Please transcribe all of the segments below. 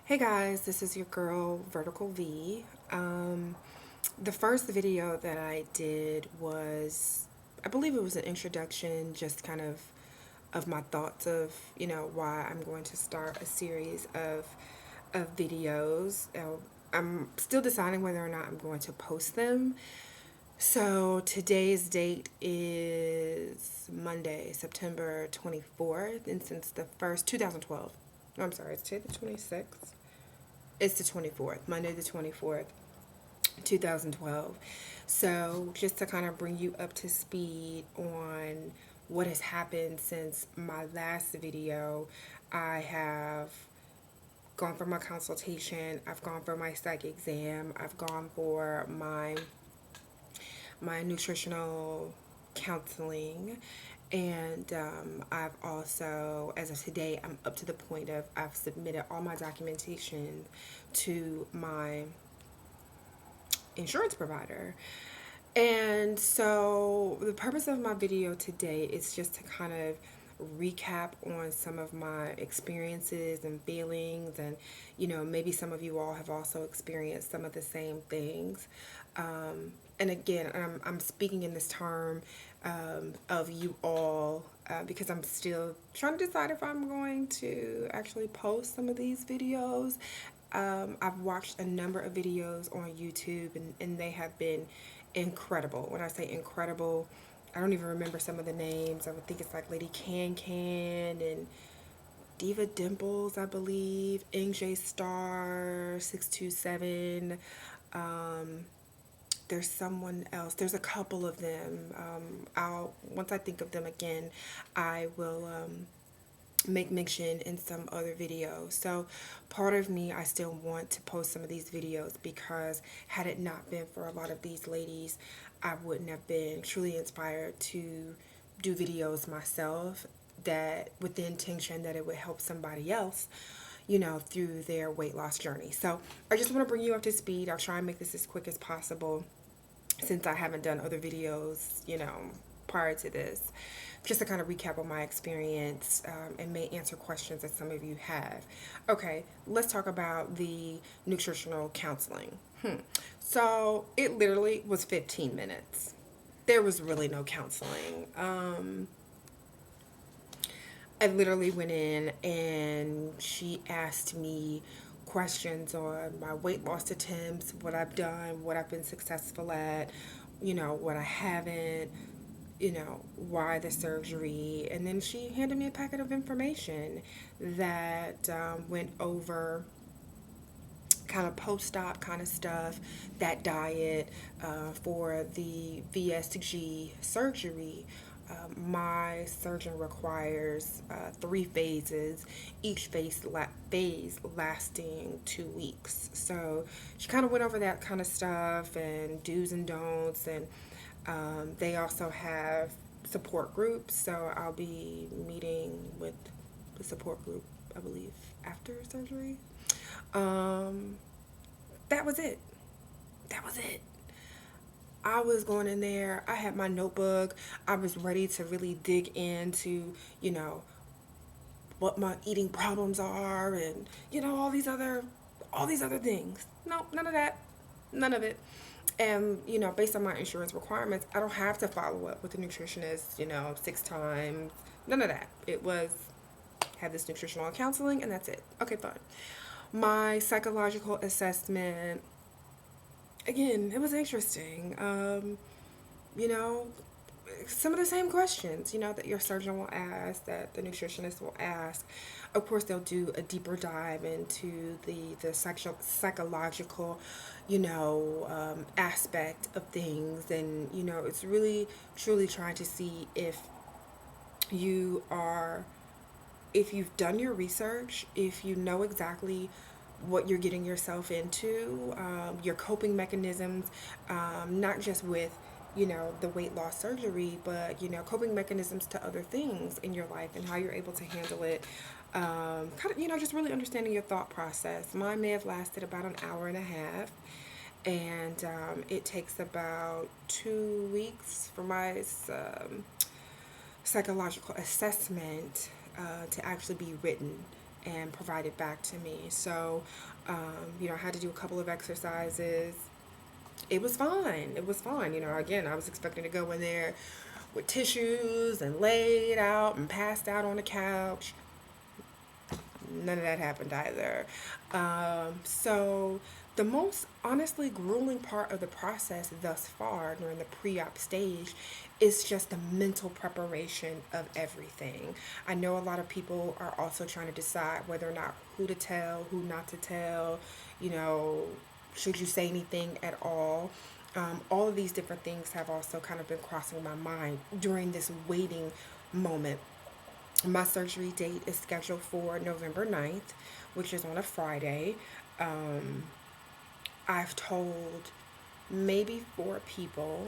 Hey guys, this is your girl Vertical V. The first video that I did was, I believe it was an introduction, just kind of my thoughts of, why I'm going to start a series of videos. I'm still deciding whether or not I'm going to post them. So today's date is Monday, September 24th, and since the first 2012. No, I'm sorry, it's today the 26th. It's the 24th, Monday the 24th, 2012. So, just to kind of bring you up to speed on what has happened since my last video, I have gone for my consultation, I've gone for my psych exam, I've gone for my nutritional counseling, and I've also, as of today, I'm up to the point of I've submitted all my documentation to my insurance provider. And so the purpose of my video today is just to kind of recap on some of my experiences and feelings, and maybe some of you all have also experienced some of the same things. And again, I'm speaking in this term of you all because I'm still trying to decide if I'm going to actually post some of these videos. I've watched a number of videos on YouTube, and they have been incredible. When I say incredible, I don't even remember some of the names. I would think it's like Lady Can Can and Diva Dimples, I believe, NJ Star 627. There's someone else. There's a couple of them. I'll once I think of them again, I will make mention in some other videos. So part of me, I still want to post some of these videos because had it not been for a lot of these ladies, I wouldn't have been truly inspired to do videos myself, that with the intention that it would help somebody else, through their weight loss journey. So I just want to bring you up to speed. I'll try and make this as quick as possible since I haven't done other videos, prior to this, just to kind of recap on my experience, and may answer questions that some of you have. Okay, let's talk about the nutritional counseling. So it literally was 15 minutes. There was really no counseling. I literally went in and she asked me questions on my weight loss attempts, what I've done, what I've been successful at, what I haven't, why the surgery. And then she handed me a packet of information that went over kind of post-op kind of stuff, that diet for the VSG surgery. My surgeon requires 3 phases, each phase lasting 2 weeks. So she kind of went over that kind of stuff and do's and don'ts, and they also have support groups. So I'll be meeting with the support group, I believe, after surgery. That was it. That was it. I was going in there, I had my notebook, I was ready to really dig into, what my eating problems are, and, all these other things. No, none of that. None of it. And, based on my insurance requirements, I don't have to follow up with the nutritionist, 6 times. None of that. It was, have this nutritional counseling, and that's it. Okay, fine. My psychological assessment, again, it was interesting. You know, some of the same questions, that your surgeon will ask, that the nutritionist will ask. Of course, they'll do a deeper dive into the psychological, aspect of things. And, it's really, truly trying to see you are, if you've done your research, if you know exactly what you're getting yourself into, your coping mechanisms, not just with, the weight loss surgery, but, coping mechanisms to other things in your life and how you're able to handle it. Kind of, just really understanding your thought process. Mine may have lasted about an hour and a half, and it takes about 2 weeks for my psychological assessment to actually be written and provided back to me. So, I had to do a couple of exercises. It was fine. It was fine. Again, I was expecting to go in there with tissues and laid out and passed out on the couch. None of that happened either. So, the most honestly grueling part of the process thus far during the pre op stage is just the mental preparation of everything. I know a lot of people are also trying to decide whether or not who to tell, who not to tell, you know, should you say anything at all. All of these different things have also kind of been crossing my mind during this waiting moment. My surgery date is scheduled for November 9th, which is on a Friday. Um, I've told maybe four people,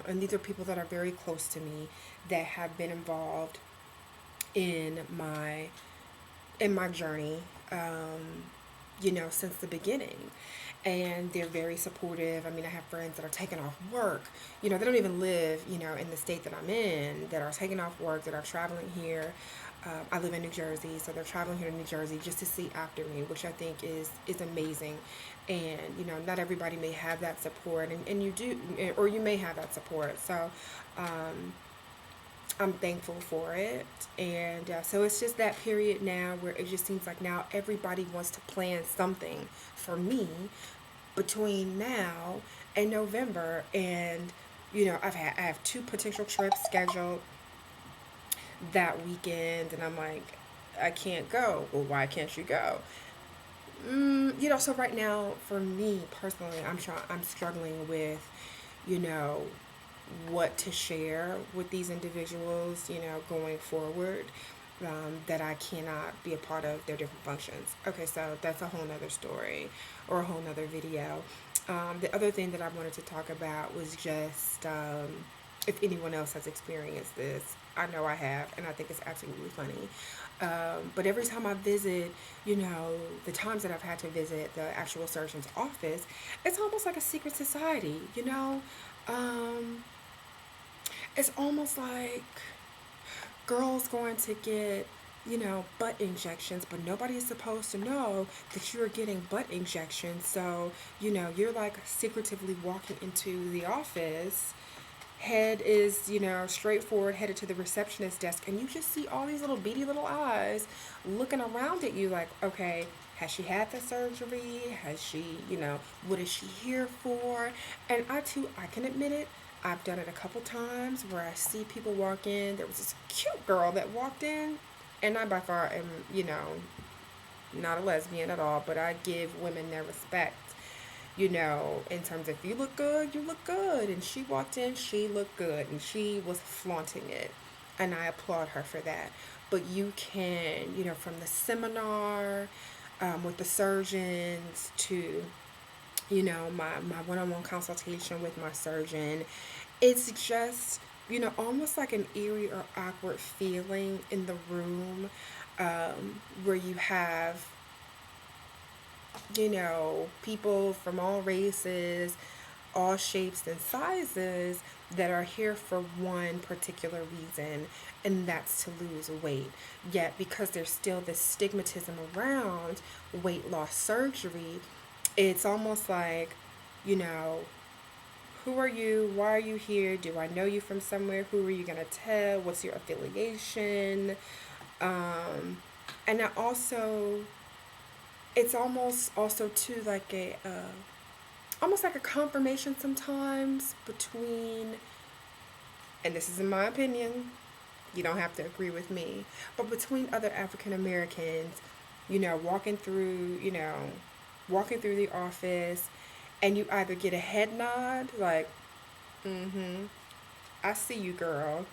and these are people that are very close to me that have been involved in my journey, since the beginning. And they're very supportive. I mean, I have friends that are taking off work. They don't even live, in the state that I'm in, that are taking off work, that are traveling here. I live in New Jersey, so they're traveling here to New Jersey just to see after me, which I think is amazing. And, not everybody may have that support, and you do, or you may have that support. So, I'm thankful for it. And so it's just that period now where it just seems like now everybody wants to plan something for me between now and November. And, I have two potential trips scheduled that weekend. And I'm like, I can't go. Well, why can't you go? So right now, for me personally, I'm struggling with, you know, what to share with these individuals, going forward, that I cannot be a part of their different functions. Okay, so that's a whole nother story or a whole nother video. The other thing that I wanted to talk about was just if anyone else has experienced this. I know I have, and I think it's absolutely funny. But every time I visit, the times that I've had to visit the actual surgeon's office, it's almost like a secret society. Um, it's almost like girls going to get, butt injections, but nobody is supposed to know that you're getting butt injections. So, you're like secretively walking into the office. Head is, straightforward, headed to the receptionist desk, and you just see all these little beady little eyes looking around at you like, okay, has she had the surgery? Has she, what is she here for? And I can admit it, I've done it a couple times where I see people walk in. There was this cute girl that walked in, and I by far am, not a lesbian at all, but I give women their respect, in terms of if you look good, you look good. And she walked in, she looked good, and she was flaunting it. And I applaud her for that. But you can, from the seminar with the surgeons to, my one-on-one consultation with my surgeon, it's just, almost like an eerie or awkward feeling in the room, where you have, people from all races, all shapes and sizes that are here for one particular reason, and that's to lose weight. Yet, because there's still this stigmatism around weight loss surgery, it's almost like, you know, who are you? Why are you here? Do I know you from somewhere? Who are you going to tell? What's your affiliation? And I also, it's almost also too like almost like a confirmation sometimes between, and this is in my opinion, you don't have to agree with me, but between other African Americans, walking through the office, and you either get a head nod, like, mm-hmm, I see you, girl,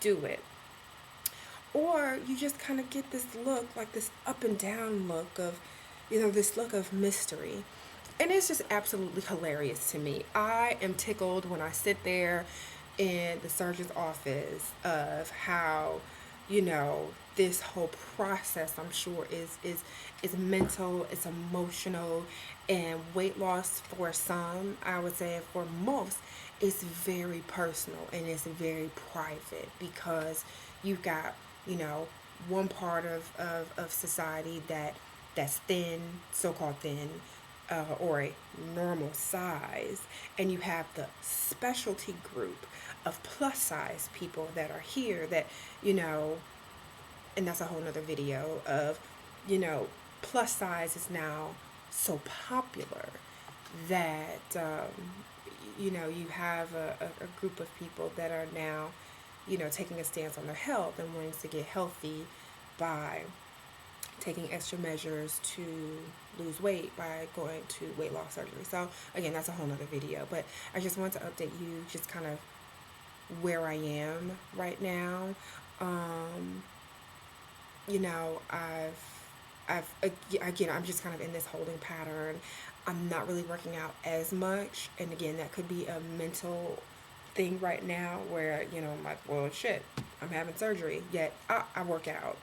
do it. Or you just kind of get this look, like this up and down look of, this look of mystery. And it's just absolutely hilarious to me. I am tickled when I sit there in the surgeon's office of how, this whole process, I'm sure, is mental, it's emotional, and weight loss for some, I would say for most, is very personal and it's very private because you've got, you know, one part of society that's thin, so-called thin, or a normal size, and you have the specialty group of plus size people that are here that, you know, and that's a whole nother video of, you know, plus size is now so popular that, you know, you have a group of people that are now, you know, taking a stance on their health and wanting to get healthy by taking extra measures to lose weight by going to weight loss surgery. So again, that's a whole nother video, but I just want to update you just kind of where I am right now. Um, you know, again, I'm just kind of in this holding pattern. I'm not really working out as much, and again, that could be a mental thing right now where, you know, I'm like, well, shit, I'm having surgery, yet I work out.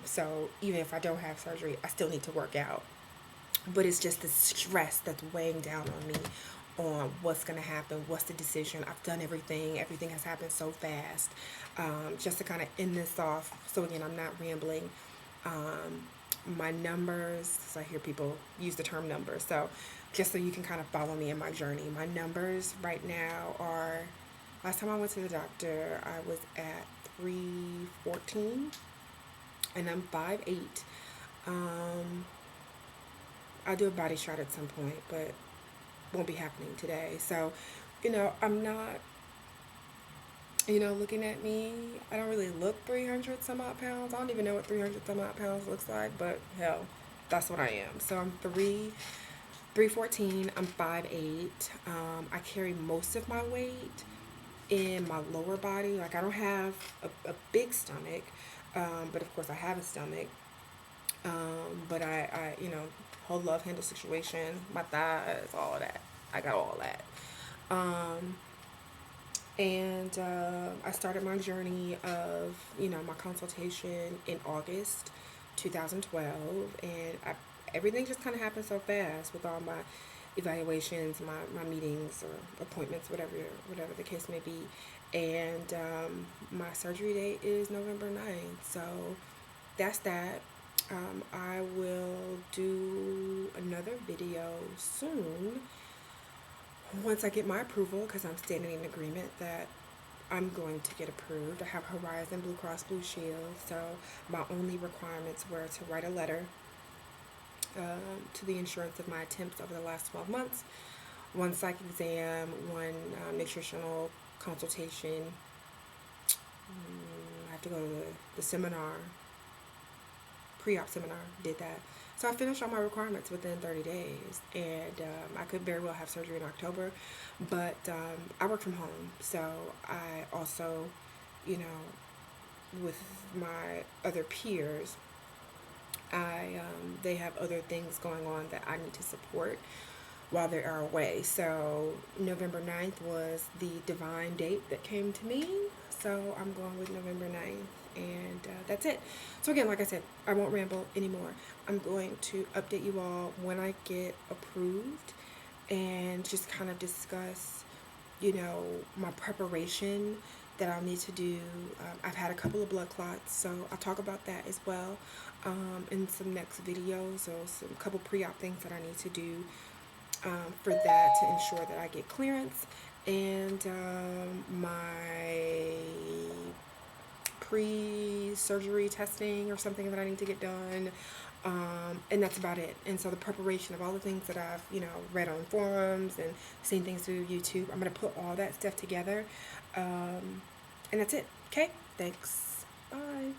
So even if I don't have surgery, I still need to work out. But it's just the stress that's weighing down on me on what's going to happen, what's the decision. I've done everything, everything has happened so fast. Just to kind of end this off, so again, I'm not rambling. Um, my numbers, so I hear people use the term numbers, so just so you can kind of follow me in my journey, my numbers right now are, last time I went to the doctor, I was at 314, and I'm 5'8". Um, I'll do a body shot at some point, but won't be happening today. So, you know, I'm not, you know, looking at me, I don't really look 300 some odd pounds. I don't even know what 300 some odd pounds looks like, but hell, that's what I am. So I'm 314, I'm 5'8". I carry most of my weight in my lower body. Like, I don't have a big stomach, but of course I have a stomach. But you know, whole love handle situation, my thighs, all of that. I got all that. Um, and I started my journey of, you know, my consultation in August 2012. And everything just kind of happened so fast with all my evaluations, my meetings or appointments, whatever the case may be. And my surgery date is November 9th. So that's that. I will do another video soon once I get my approval, because I'm standing in agreement that I'm going to get approved. I have Horizon Blue Cross Blue Shield, so my only requirements were to write a letter to the insurance of my attempts over the last 12 months, one psych exam, one nutritional consultation. I have to go to the seminar, pre-op seminar, did that. So I finished all my requirements within 30 days, and I could very well have surgery in October, but I work from home, so I also, you know, with my other peers, they have other things going on that I need to support while they are away. So November 9th was the divine date that came to me. So I'm going with November 9th, and that's it. So again, like I said, I won't ramble anymore. I'm going to update you all when I get approved and just kind of discuss, you know, my preparation that I'll need to do. I've had a couple of blood clots, so I'll talk about that as well in some next videos. So some couple pre-op things that I need to do for that to ensure that I get clearance, and my pre-surgery testing or something that I need to get done, and that's about it. And so the preparation of all the things that I've, you know, read on forums and seen things through YouTube, I'm going to put all that stuff together, and that's it. Okay, thanks, bye.